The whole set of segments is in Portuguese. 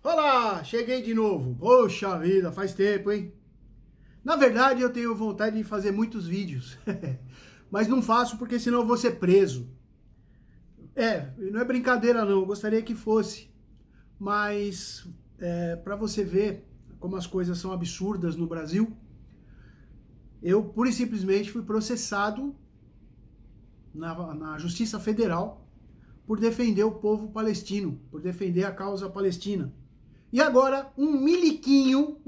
Olá, cheguei de novo. Poxa vida, faz tempo, hein? Na verdade, eu tenho vontade de fazer muitos vídeos, mas não faço porque senão eu vou ser preso. Não é brincadeira não, eu gostaria que fosse, mas para você ver como as coisas são absurdas no Brasil, eu pura e simplesmente fui processado na Justiça Federal por defender o povo palestino, por defender a causa palestina. E agora, um miliquinho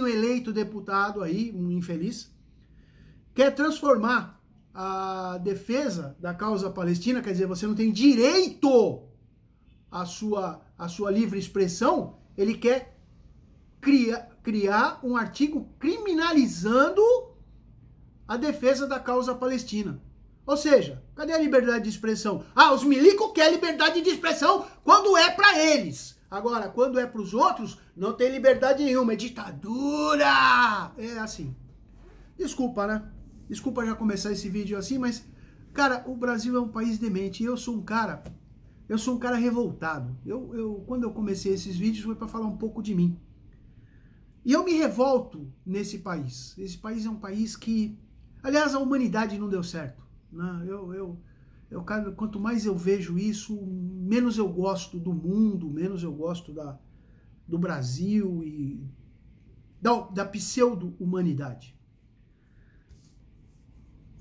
eleito deputado aí, um infeliz, quer transformar a defesa da causa palestina, quer dizer, você não tem direito à sua livre expressão, ele quer criar um artigo criminalizando a defesa da causa palestina. Ou seja, cadê a liberdade de expressão? Ah, os milicos querem liberdade de expressão quando é para eles. Agora, quando é para os outros, não tem liberdade nenhuma, é ditadura! É assim. Desculpa, né? Desculpa já começar esse vídeo assim, mas, cara, o Brasil é um país demente e eu sou um cara revoltado. Quando eu comecei esses vídeos foi para falar um pouco de mim. E eu me revolto nesse país. Esse país é um país que, aliás, a humanidade não deu certo. Né? Quanto mais eu vejo isso, menos eu gosto do mundo, menos eu gosto do Brasil e da pseudo-humanidade.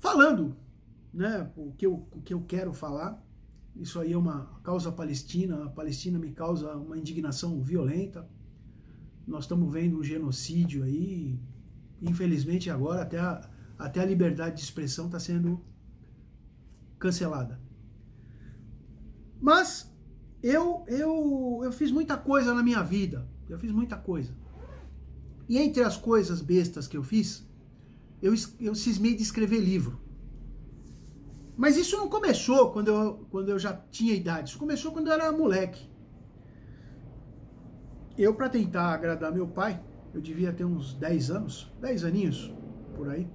Falando, né, o que eu quero falar, isso aí é uma causa palestina, a Palestina me causa uma indignação violenta. Nós estamos vendo um genocídio aí, infelizmente agora até a liberdade de expressão está sendo cancelada. Mas eu fiz muita coisa na minha vida. Eu fiz muita coisa. E entre as coisas bestas que eu fiz, eu cismei de escrever livro. Mas isso não começou quando eu já tinha idade. Isso começou quando eu era moleque. Eu, para tentar agradar meu pai, eu devia ter uns 10 anos, 10 aninhos, por aí.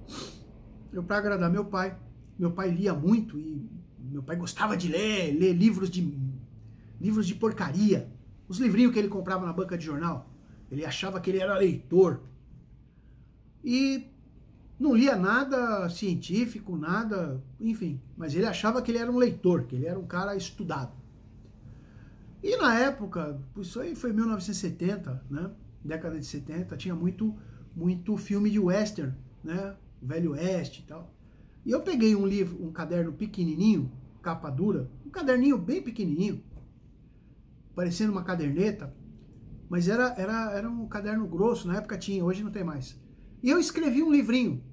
Para agradar meu pai lia muito e meu pai gostava de ler livros de porcaria. Os livrinhos que ele comprava na banca de jornal. Ele achava que ele era leitor. E não lia nada científico, nada, enfim. Mas ele achava que ele era um leitor, que ele era um cara estudado. E na época, isso aí foi 1970, né? Década de 70, tinha muito filme de western, né? Velho Oeste e tal. E eu peguei um caderno pequenininho, capa dura, um caderninho bem pequenininho, parecendo uma caderneta, mas era um caderno grosso, na época tinha, hoje não tem mais. E eu escrevi um livrinho,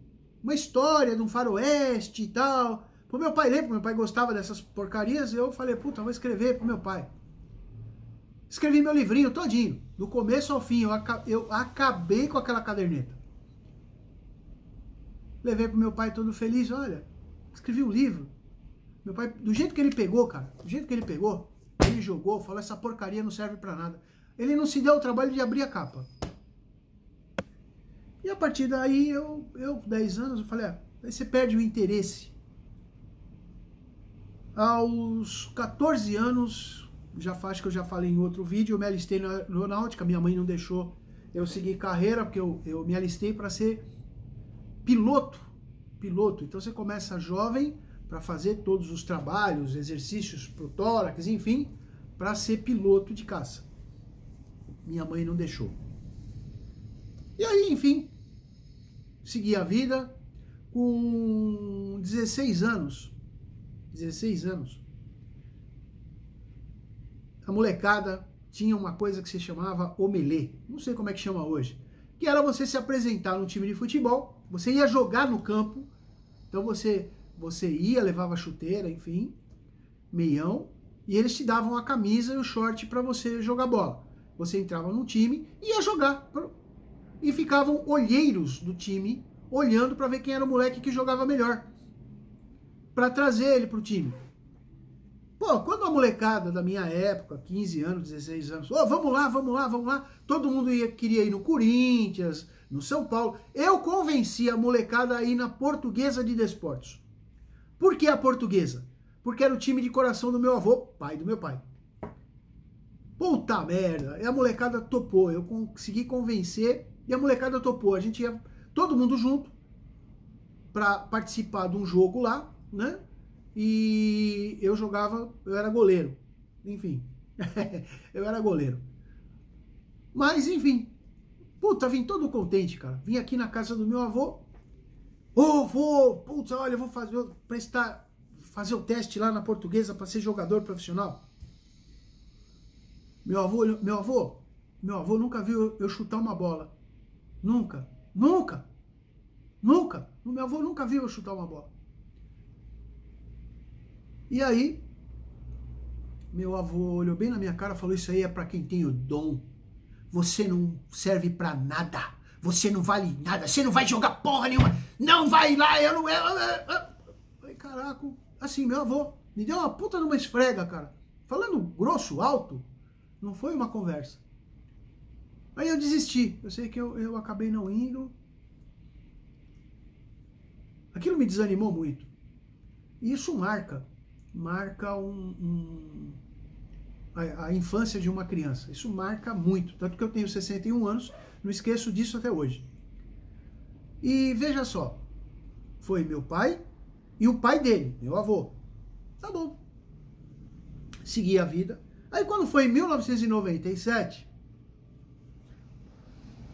uma história de um faroeste e tal, pro meu pai ler, porque meu pai gostava dessas porcarias, e eu falei, puta, vou escrever pro meu pai. Escrevi meu livrinho todinho, do começo ao fim, eu acabei com aquela caderneta. Levei pro meu pai todo feliz, olha, escrevi um livro. Meu pai, do jeito que ele pegou, cara, do jeito que ele pegou, ele jogou, falou, essa porcaria não serve pra nada. Ele não se deu o trabalho de abrir a capa. E a partir daí, eu 10 anos, eu falei, aí você perde o interesse. Aos 14 anos, acho que eu já falei em outro vídeo, eu me alistei na aeronáutica, minha mãe não deixou eu seguir carreira, porque eu me alistei para ser piloto. Então você começa jovem para fazer todos os trabalhos, exercícios pro tórax, enfim, para ser piloto de caça. Minha mãe não deixou. E aí, enfim, segui a vida com 16 anos. 16 anos. A molecada tinha uma coisa que se chamava omelê. Não sei como é que chama hoje. Que era você se apresentar num time de futebol, você ia jogar no campo, então você ia, levava chuteira, enfim, meião, e eles te davam a camisa e o short para você jogar bola. Você entrava no time e ia jogar. E ficavam olheiros do time olhando para ver quem era o moleque que jogava melhor, para trazer ele pro time. Pô, quando a molecada da minha época, 15 anos, 16 anos, vamos lá, todo mundo queria ir no Corinthians, no São Paulo, eu convenci a molecada a ir na Portuguesa de Desportos. Por que a Portuguesa? Porque era o time de coração do meu avô, pai do meu pai. Puta merda, e a molecada topou, eu consegui convencer e a molecada topou. A gente ia todo mundo junto para participar de um jogo lá, né? E eu era goleiro, enfim, eu era goleiro. Mas, enfim, puta, vim todo contente, cara. Vim aqui na casa do meu avô. Ô, vô, putz, olha, eu vou fazer o teste lá na Portuguesa para ser jogador profissional. Meu avô nunca viu eu chutar uma bola. Nunca. Meu avô nunca viu eu chutar uma bola. E aí, meu avô olhou bem na minha cara e falou, isso aí é para quem tem o dom. Você não serve para nada. Você não vale nada. Você não vai jogar porra nenhuma. Não vai lá, eu não... Falei, caraca, assim, meu avô me deu uma puta numa esfrega, cara. Falando grosso, alto, não foi uma conversa. Aí eu desisti. Eu sei que eu acabei não indo. Aquilo me desanimou muito. E isso marca a infância de uma criança. Isso marca muito. Tanto que eu tenho 61 anos, não esqueço disso até hoje. E veja só, foi meu pai e o pai dele, meu avô. Tá bom. Segui a vida. Aí quando foi em 1997,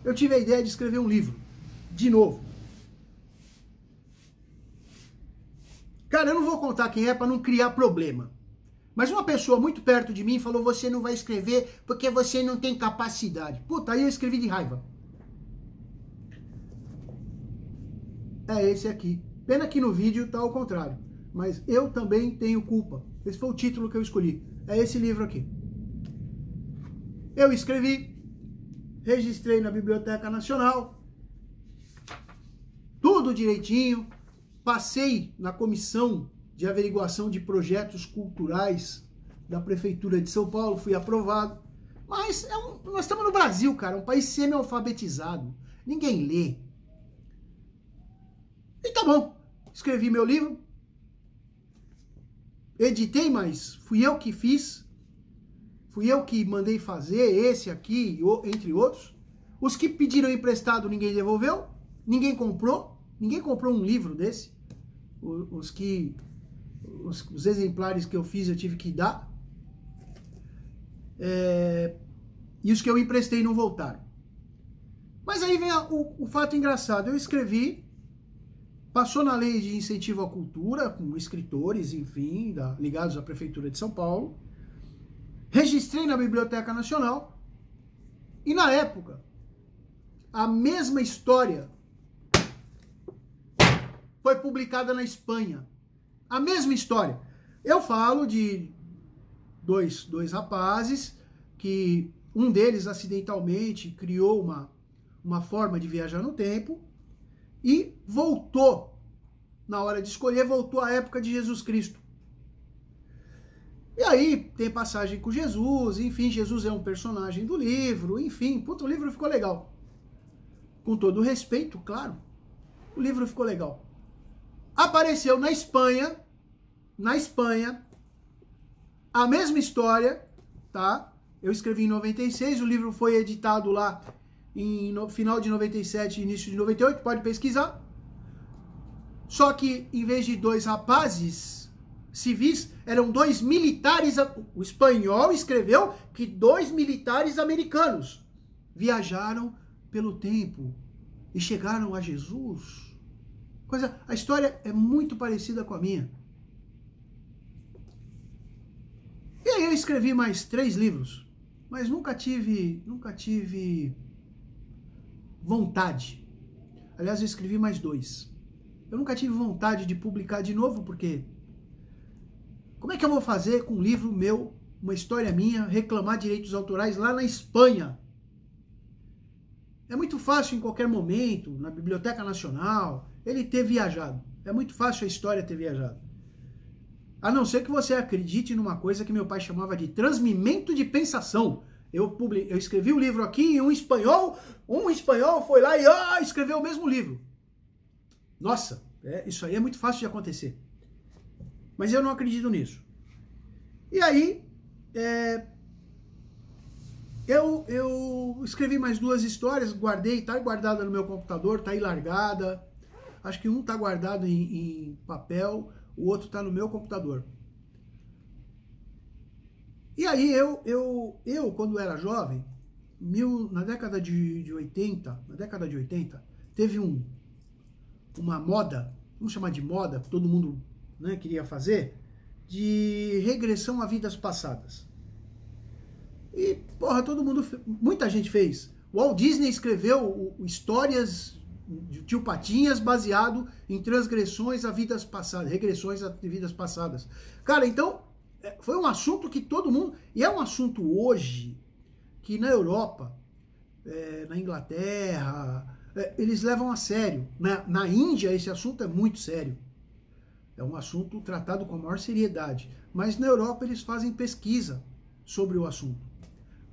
eu tive a ideia de escrever um livro. De novo. Cara, eu não vou contar quem é para não criar problema. Mas uma pessoa muito perto de mim falou, você não vai escrever porque você não tem capacidade. Puta, aí eu escrevi de raiva. É esse aqui. Pena que no vídeo tá ao contrário. Mas eu também tenho culpa. Esse foi o título que eu escolhi. É esse livro aqui. Eu escrevi, registrei na Biblioteca Nacional, tudo direitinho, passei na comissão de averiguação de projetos culturais da Prefeitura de São Paulo, fui aprovado. Mas nós estamos no Brasil, cara, um país semi-alfabetizado. Ninguém lê. E tá bom, escrevi meu livro, editei, mas fui eu que fiz, fui eu que mandei fazer, esse aqui, entre outros. Os que pediram emprestado, ninguém devolveu, ninguém comprou um livro desse. Os exemplares que eu fiz eu tive que dar. E os que eu emprestei não voltaram. Mas aí vem o fato engraçado. Eu escrevi, passou na lei de incentivo à cultura, com escritores, enfim, ligados à Prefeitura de São Paulo. Registrei na Biblioteca Nacional. E na época, a mesma história foi publicada na Espanha. A mesma história. Eu falo de dois rapazes que um deles acidentalmente criou uma forma de viajar no tempo e voltou, na hora de escolher, voltou à época de Jesus Cristo. E aí tem passagem com Jesus, enfim, Jesus é um personagem do livro, enfim, puta, o livro ficou legal. Com todo respeito, claro, o livro ficou legal. Apareceu na Espanha, a mesma história, tá? Eu escrevi em 96, o livro foi editado lá no final de 97, início de 98, pode pesquisar. Só que em vez de dois rapazes civis, eram dois militares. O espanhol escreveu que dois militares americanos viajaram pelo tempo e chegaram a Jesus. A história é muito parecida com a minha. E aí eu escrevi mais 3 livros, mas nunca tive vontade. Aliás, eu escrevi mais 2. Eu nunca tive vontade de publicar de novo, porque como é que eu vou fazer com um livro meu, uma história minha, reclamar direitos autorais lá na Espanha? É muito fácil em qualquer momento, na Biblioteca Nacional, ele ter viajado. É muito fácil a história ter viajado. A não ser que você acredite numa coisa que meu pai chamava de transmimento de pensação. Eu escrevi o livro aqui e um espanhol foi lá e escreveu o mesmo livro. Nossa, isso aí é muito fácil de acontecer. Mas eu não acredito nisso. E aí, Eu escrevi mais 2 histórias, guardei, tá guardada no meu computador, tá aí largada. Acho que um tá guardado em papel, o outro tá no meu computador. E aí eu quando era jovem, na década de 80, teve uma moda, vamos chamar de moda, que todo mundo, né, queria fazer, de regressão a vidas passadas. E, porra, muita gente fez. O Walt Disney escreveu histórias de Tio Patinhas baseado em transgressões a vidas passadas, regressões a vidas passadas. Cara, então, foi um assunto que todo mundo... E é um assunto hoje que na Europa, na Inglaterra, eles levam a sério. Na Índia, esse assunto é muito sério. É um assunto tratado com a maior seriedade. Mas na Europa, eles fazem pesquisa sobre o assunto.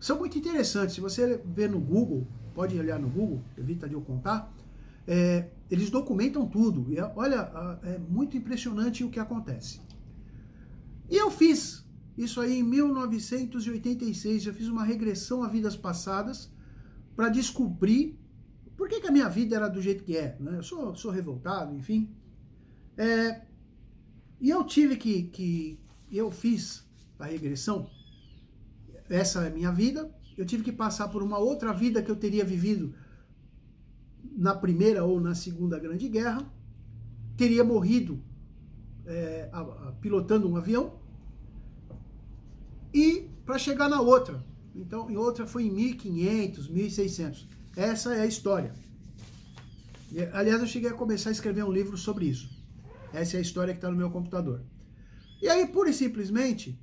São muito interessantes. Se você ver no Google, pode olhar no Google, evita de eu contar, eles documentam tudo. E olha, é muito impressionante o que acontece. E eu fiz isso aí em 1986, eu fiz uma regressão a vidas passadas para descobrir por que a minha vida era do jeito que é. Né? Eu sou revoltado, enfim. E eu eu fiz a regressão, essa é a minha vida, eu tive que passar por uma outra vida que eu teria vivido na Primeira ou na Segunda Grande Guerra, teria morrido pilotando um avião, e para chegar na outra. Então, em outra foi em 1500, 1600. Essa é a história. Aliás, eu cheguei a começar a escrever um livro sobre isso. Essa é a história que está no meu computador. E aí, pura e simplesmente,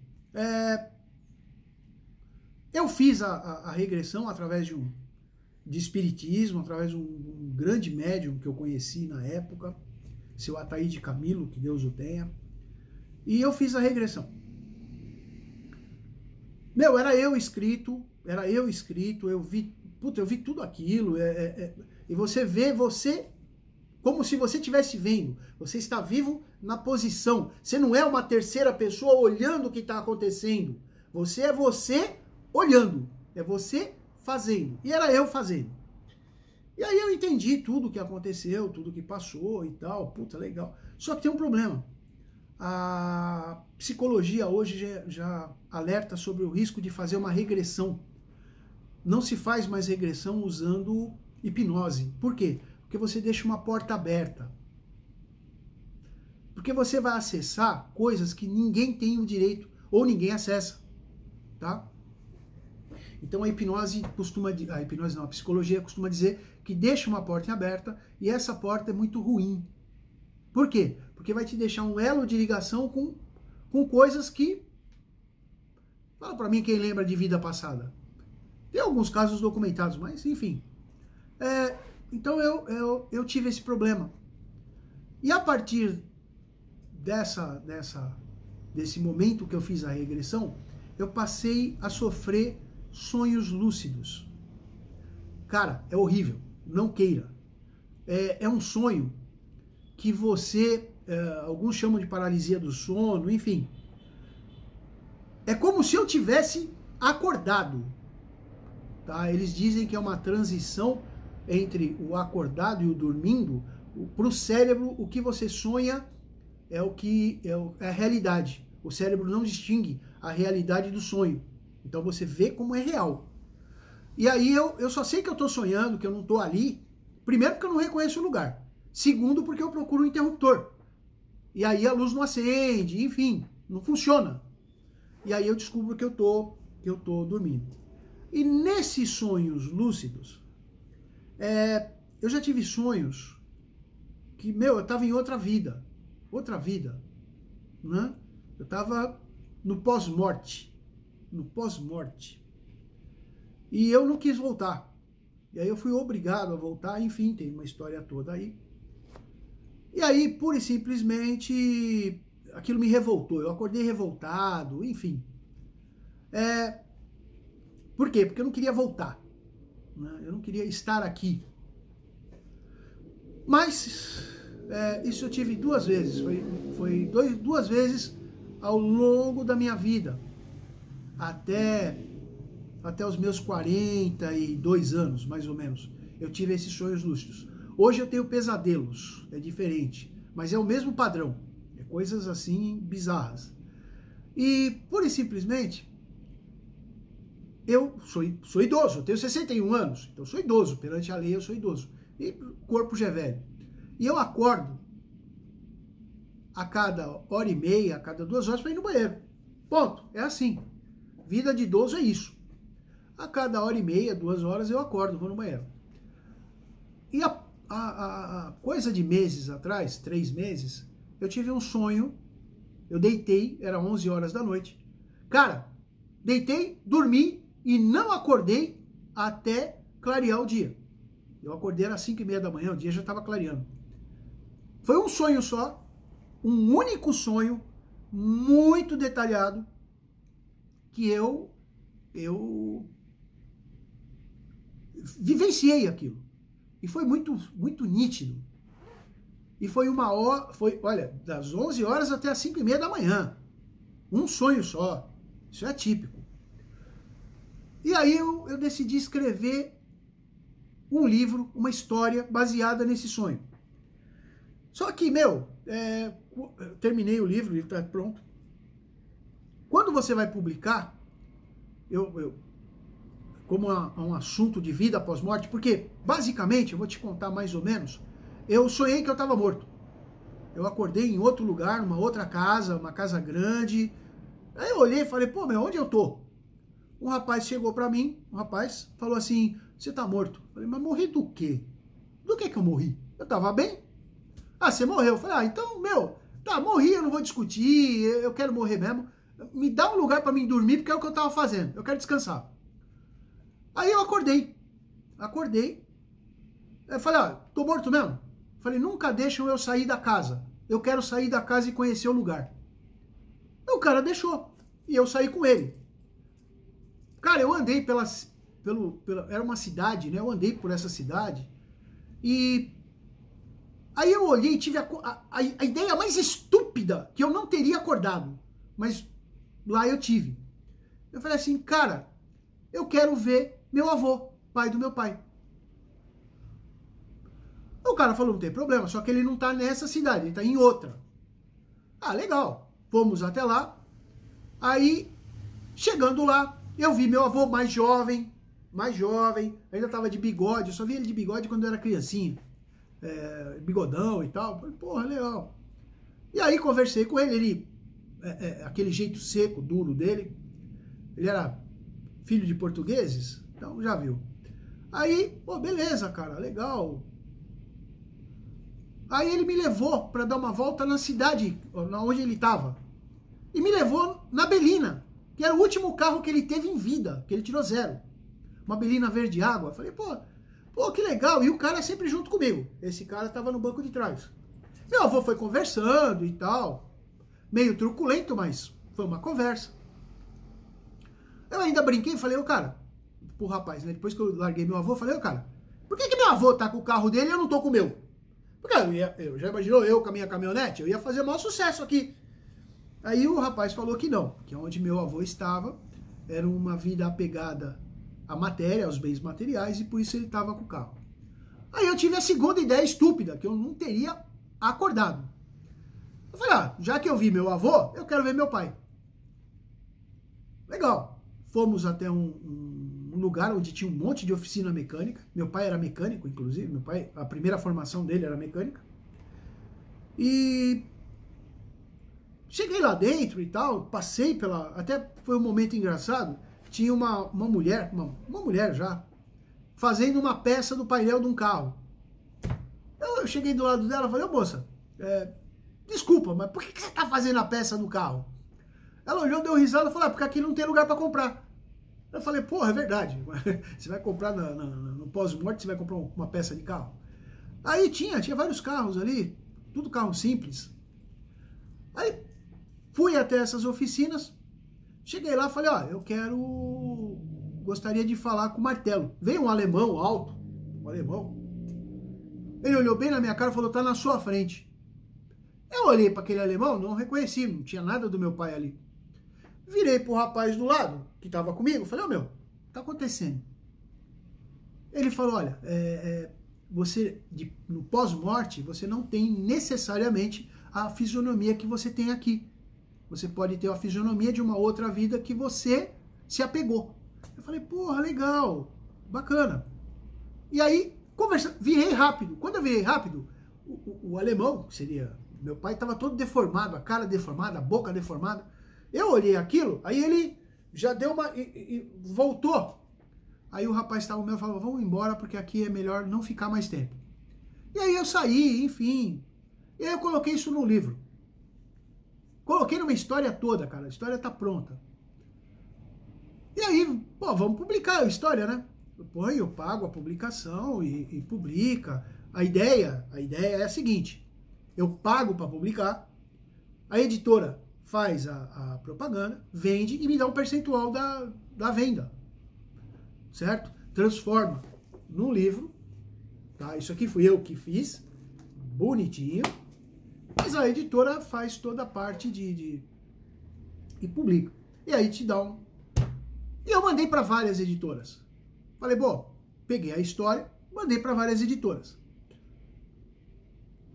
eu fiz a regressão através de espiritismo, através de um grande médium que eu conheci na época, seu Ataíde Camilo, que Deus o tenha. E eu fiz a regressão. Meu, era eu escrito, eu vi tudo aquilo, e você vê como se você estivesse vendo, você está vivo na posição, você não é uma terceira pessoa olhando o que está acontecendo, você é você olhando, é você fazendo, e era eu fazendo. E aí eu entendi tudo o que aconteceu, tudo que passou e tal, puta, legal, só que tem um problema. A psicologia hoje já alerta sobre o risco de fazer uma regressão. Não se faz mais regressão usando hipnose. Por quê? Porque você deixa uma porta aberta. Porque você vai acessar coisas que ninguém tem o direito ou ninguém acessa, tá? Então a psicologia costuma dizer que deixa uma porta aberta e essa porta é muito ruim. Por quê? Porque vai te deixar um elo de ligação com coisas que... Fala pra mim quem lembra de vida passada. Tem alguns casos documentados, mas enfim. Então eu tive esse problema. E a partir desse momento que eu fiz a regressão, eu passei a sofrer sonhos lúcidos. Cara, é horrível. Não queira. É um sonho que você... alguns chamam de paralisia do sono, enfim. É como se eu tivesse acordado. Tá? Eles dizem que é uma transição entre o acordado e o dormindo. Para o cérebro, o que você sonha é a realidade. O cérebro não distingue a realidade do sonho. Então você vê como é real. E aí eu só sei que eu estou sonhando, que eu não estou ali. Primeiro porque eu não reconheço o lugar. Segundo porque eu procuro um interruptor. E aí a luz não acende, enfim, não funciona. E aí eu descubro que eu tô dormindo. E nesses sonhos lúcidos, eu já tive sonhos que, eu estava em outra vida, né? Eu estava no pós-morte, E eu não quis voltar. E aí eu fui obrigado a voltar, enfim, tem uma história toda aí. E aí, pura e simplesmente, aquilo me revoltou. Eu acordei revoltado, enfim. Por quê? Porque eu não queria voltar. Né? Eu não queria estar aqui. Mas, isso eu tive 2 vezes. Foi 2 vezes ao longo da minha vida. Até até os meus 42 anos, mais ou menos. Eu tive esses sonhos lúcidos. Hoje eu tenho pesadelos, é diferente, mas é o mesmo padrão. É coisas assim bizarras. E, pura e simplesmente, eu sou idoso, eu tenho 61 anos, então eu sou idoso, perante a lei eu sou idoso. E o corpo já é velho. E eu acordo a cada hora e meia, a cada 2 horas para ir no banheiro. Ponto. É assim. Vida de idoso é isso. A cada hora e meia, 2 horas eu acordo, vou no banheiro. E a coisa de meses atrás, 3 meses, eu tive um sonho, eu deitei, era 11 horas da noite. Cara, deitei, dormi e não acordei até clarear o dia. Eu acordei às 5h30 da manhã, o dia já estava clareando. Foi um sonho só, um único sonho, muito detalhado, que eu vivenciei aquilo. E foi muito, muito nítido. E foi uma hora, olha, das 11 horas até as 5h30 da manhã. Um sonho só. Isso é típico. E aí eu decidi escrever um livro, uma história baseada nesse sonho. Só que, eu terminei o livro está pronto. Quando você vai publicar, como um assunto de vida após morte, porque, basicamente, eu vou te contar mais ou menos, eu sonhei que eu estava morto. Eu acordei em outro lugar, numa outra casa, uma casa grande. Aí eu olhei e falei, pô, onde eu tô? Um rapaz chegou pra mim, falou assim, você tá morto. Eu falei, mas morri do quê? Do que eu morri? Eu tava bem. Ah, você morreu. Eu falei, então, tá, morri, eu não vou discutir, eu quero morrer mesmo. Me dá um lugar pra mim dormir, porque é o que eu tava fazendo. Eu quero descansar. Aí eu acordei. Eu falei, tô morto mesmo? Eu falei, nunca deixam eu sair da casa. Eu quero sair da casa e conhecer o lugar. O cara deixou. E eu saí com ele. Cara, eu andei era uma cidade, né? Eu andei por essa cidade. E aí eu olhei e tive a ideia mais estúpida, que eu não teria acordado. Mas lá eu tive. Eu falei assim, cara, eu quero ver meu avô, pai do meu pai. O cara falou, não tem problema, só que ele não tá nessa cidade, ele tá em outra. Ah, legal. Fomos até lá. Aí, chegando lá, eu vi meu avô mais jovem, ainda tava de bigode, eu só vi ele de bigode quando eu era criancinha. Bigodão e tal. Falei, porra, legal. E aí conversei com ele, aquele jeito seco, duro dele. Ele era filho de portugueses, então já viu. Aí, pô, beleza, cara, legal. Aí ele me levou para dar uma volta na cidade, onde ele estava. E me levou na Belina, que era o último carro que ele teve em vida, que ele tirou 0. Uma Belina verde água. Falei, pô, que legal. E o cara sempre junto comigo. Esse cara estava no banco de trás. Meu avô foi conversando e tal. Meio truculento, mas foi uma conversa. Eu ainda brinquei e falei, cara, pro rapaz, né? Depois que eu larguei meu avô, falei, cara, por que meu avô tá com o carro dele e eu não tô com o meu? Porque eu já imaginou eu com a minha caminhonete? Eu ia fazer o maior sucesso aqui. Aí o rapaz falou que não, que onde meu avô estava era uma vida apegada à matéria, aos bens materiais, e por isso ele estava com o carro. Aí eu tive a segunda ideia estúpida, que eu não teria acordado. Eu falei, já que eu vi meu avô, eu quero ver meu pai. Legal. Fomos até um lugar onde tinha um monte de oficina mecânica. Meu pai era mecânico, inclusive. Meu pai, a primeira formação dele era mecânica. E cheguei lá dentro e tal, passei pela... Até foi um momento engraçado. Tinha uma mulher já, fazendo uma peça do painel de um carro. Eu cheguei do lado dela e falei, moça, desculpa, mas por que você está fazendo a peça do carro? Ela olhou, deu risada e falou, porque aqui não tem lugar para comprar. Eu falei, porra, é verdade. Você vai comprar no pós-morte, você vai comprar uma peça de carro. Aí tinha vários carros ali, tudo carro simples. Aí fui até essas oficinas, cheguei lá e falei, gostaria de falar com o Martelo. Veio um alemão alto, Ele olhou bem na minha cara e falou, tá na sua frente. Eu olhei para aquele alemão, não reconheci, não tinha nada do meu pai ali. Virei pro rapaz do lado, que tava comigo, falei, tá acontecendo? Ele falou, olha, você, no pós-morte, você não tem necessariamente a fisionomia que você tem aqui. Você pode ter a fisionomia de uma outra vida que você se apegou. Eu falei, porra, legal, bacana. E aí, virei rápido. Quando eu virei rápido, o alemão, que seria... Meu pai estava todo deformado, a cara deformada, a boca deformada. Eu olhei aquilo, aí ele já deu uma... e voltou. Aí o rapaz estava meu falou, vamos embora porque aqui é melhor não ficar mais tempo. E aí eu saí, enfim. E aí eu coloquei isso no livro. Coloquei numa história toda, cara. A história tá pronta. E aí, pô, vamos publicar a história, né? Eu pago a publicação e publica. A ideia é a seguinte. Eu pago para publicar. A editora faz a propaganda, vende e me dá um percentual da venda. Certo? Transforma num livro, tá? Isso aqui fui eu que fiz, bonitinho, mas a editora faz toda a parte e publica. E aí te dá um... E eu mandei para várias editoras. Falei, bom, peguei a história, mandei para várias editoras.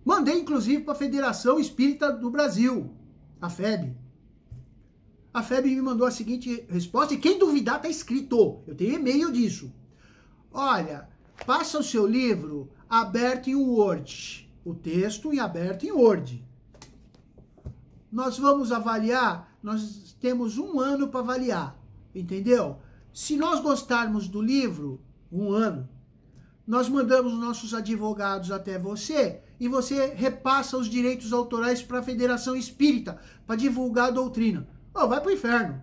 Mandei, inclusive, para a Federação Espírita do Brasil, a FEB. A FEB me mandou a seguinte resposta, e quem duvidar tá escrito. Eu tenho e-mail disso. Olha, passa o seu livro aberto em Word. O texto em aberto em Word. Nós vamos avaliar, nós temos 1 ano para avaliar. Entendeu? Se nós gostarmos do livro, 1 ano, nós mandamos nossos advogados até você e você repassa os direitos autorais para a Federação Espírita, para divulgar a doutrina. Oh, vai pro inferno.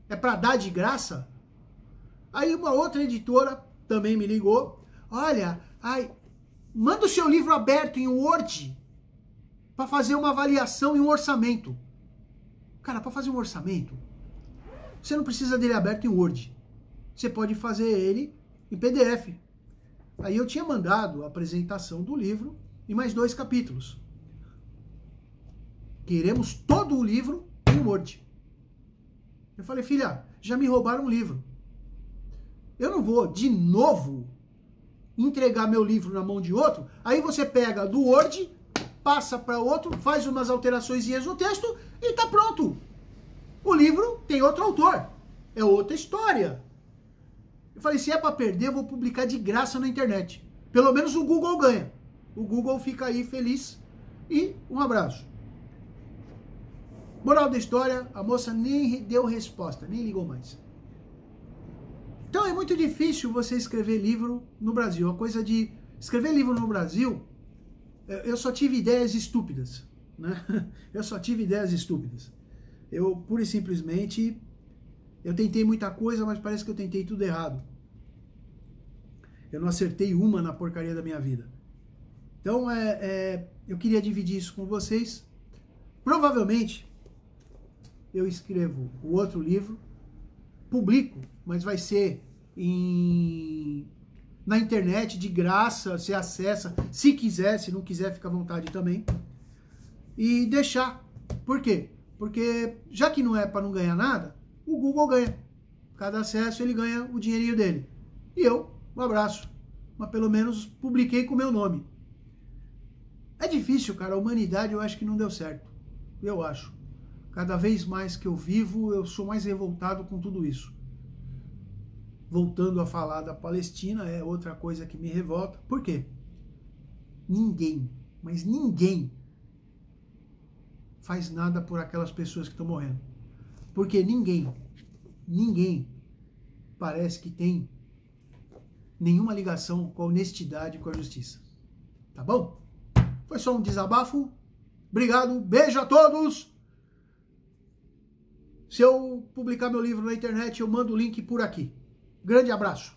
É para dar de graça? Aí uma outra editora também me ligou. Olha, manda o seu livro aberto em Word para fazer uma avaliação e um orçamento. Cara, para fazer um orçamento, você não precisa dele aberto em Word. Você pode fazer ele em PDF. Aí eu tinha mandado a apresentação do livro e mais 2 capítulos. Queremos todo o livro em Word. Eu falei, filha, já me roubaram um livro. Eu não vou, de novo, entregar meu livro na mão de outro. Aí você pega do Word, passa para outro, faz umas alteraçõezinhas no texto e tá pronto. O livro tem outro autor. É outra história. Eu falei, se é para perder, eu vou publicar de graça na internet. Pelo menos o Google ganha. O Google fica aí feliz. E um abraço. Moral da história, a moça nem deu resposta, nem ligou mais. Então é muito difícil você escrever livro no Brasil. A coisa de escrever livro no Brasil, eu só tive ideias estúpidas, né? Eu só tive ideias estúpidas. Eu, pura e simplesmente, eu tentei muita coisa, mas parece que eu tentei tudo errado. Eu não acertei uma na porcaria da minha vida. Então, eu queria dividir isso com vocês. Provavelmente, eu escrevo o outro livro, publico, mas vai ser na internet, de graça, você acessa, se quiser, se não quiser, fica à vontade também. E deixar. Por quê? Porque, já que não é para não ganhar nada, o Google ganha. Cada acesso ele ganha o dinheirinho dele. E eu, um abraço. Mas pelo menos publiquei com o meu nome. É difícil, cara. A humanidade eu acho que não deu certo. Eu acho. Cada vez mais que eu vivo, eu sou mais revoltado com tudo isso. Voltando a falar da Palestina, é outra coisa que me revolta. Por quê? Ninguém, mas ninguém faz nada por aquelas pessoas que estão morrendo. Porque ninguém parece que tem nenhuma ligação com a honestidade e com a justiça. Tá bom? Foi só um desabafo. Obrigado, beijo a todos. Se eu publicar meu livro na internet, eu mando o link por aqui. Grande abraço.